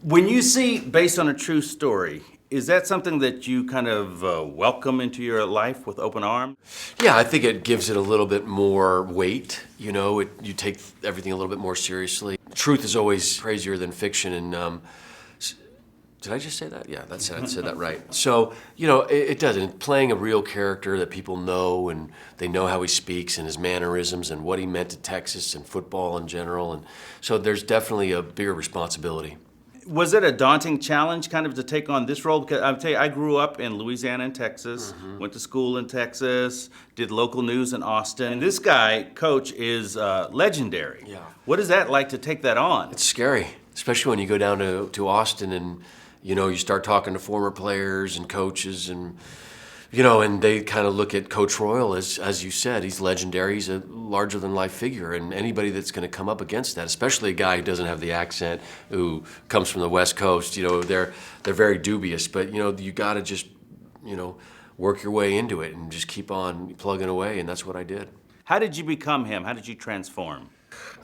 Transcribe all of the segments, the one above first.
When you see based on a true story, is that something that you kind of welcome into your life with open arms? Yeah, I think it gives it a little bit more weight. You take everything a little bit more seriously. Truth is always crazier than fiction, and did I just say that? Yeah, that's I said that right. So, it doesn't. Playing a real character that people know, and they know how he speaks and his mannerisms and what he meant to Texas and football in general, and so there's definitely a bigger responsibility. Was it a daunting challenge kind of to take on this role? Because I'll tell you, I grew up in Louisiana and Texas, went to school in Texas, did local news in Austin. And this guy, Coach, is legendary. Yeah. What is that like to take that on? It's scary, especially when you go down to Austin and, you start talking to former players and coaches and they kind of look at Coach Royal as you said, he's legendary, he's a larger than life figure, and anybody that's going to come up against that, especially a guy who doesn't have the accent, who comes from the West Coast, they're very dubious, but you got to just, work your way into it and just keep on plugging away, and that's what I did. How did you become him? How did you transform?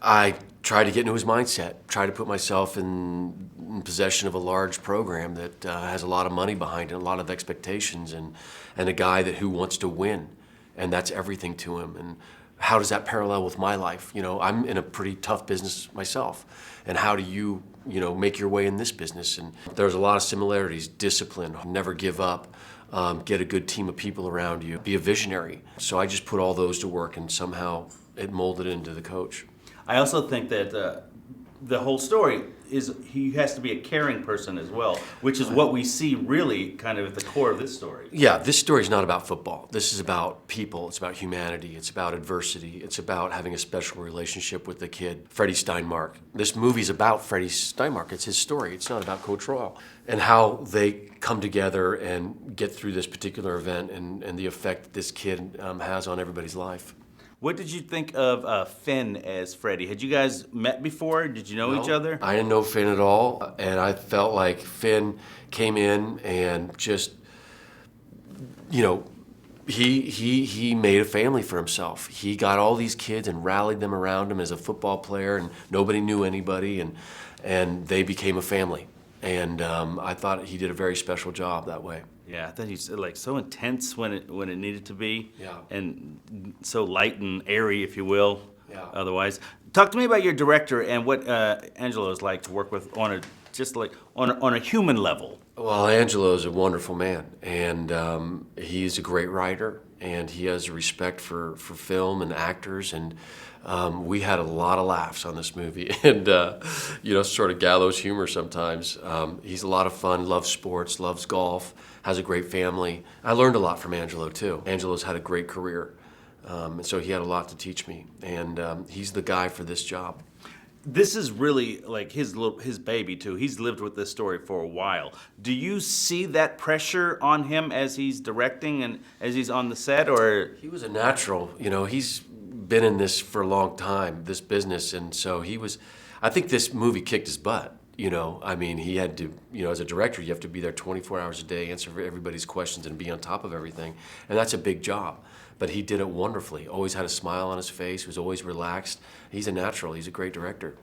I tried to get into his mindset, try to put myself in possession of a large program that has a lot of money behind it, a lot of expectations, and a guy who wants to win, and that's everything to him. And how does that parallel with my life? I'm in a pretty tough business myself, and how do you, make your way in this business? And there's a lot of similarities: discipline, never give up, get a good team of people around you, be a visionary. So I just put all those to work, and somehow it molded into the Coach. I also think that the whole story is he has to be a caring person as well, which is what we see really kind of at the core of this story. Yeah, this story is not about football. This is about people. It's about humanity. It's about adversity. It's about having a special relationship with the kid, Freddie Steinmark. This movie's about Freddie Steinmark. It's his story. It's not about Coach Royal. And how they come together and get through this particular event and the effect this kid has on everybody's life. What did you think of Finn as Freddie? Had you guys met before? Did you know each other? I didn't know Finn at all, and I felt like Finn came in and just, he made a family for himself. He got all these kids and rallied them around him as a football player, and nobody knew anybody, and they became a family. And I thought he did a very special job that way. Yeah, I thought he's like so intense when it needed to be, Yeah. and so light and airy, if you will. Yeah. Otherwise, talk to me about your director and what Angelo is like to work with on a human level. Well, Angelo is a wonderful man, and he's a great writer, and he has a respect for film and actors, and we had a lot of laughs on this movie, and sort of gallows humor sometimes. He's a lot of fun, loves sports, loves golf, has a great family. I learned a lot from Angelo too. Angelo's had a great career, and so he had a lot to teach me, and he's the guy for this job. This is really like his baby too. He's lived with this story for a while. Do you see that pressure on him as he's directing and as he's on the set, or? He was a natural. He's been in this for a long time, this business, and so I think this movie kicked his butt. He had to, as a director, you have to be there 24 hours a day, answer everybody's questions, and be on top of everything, and that's a big job. But he did it wonderfully. Always had a smile on his face. Was always relaxed. He's a natural. He's a great director.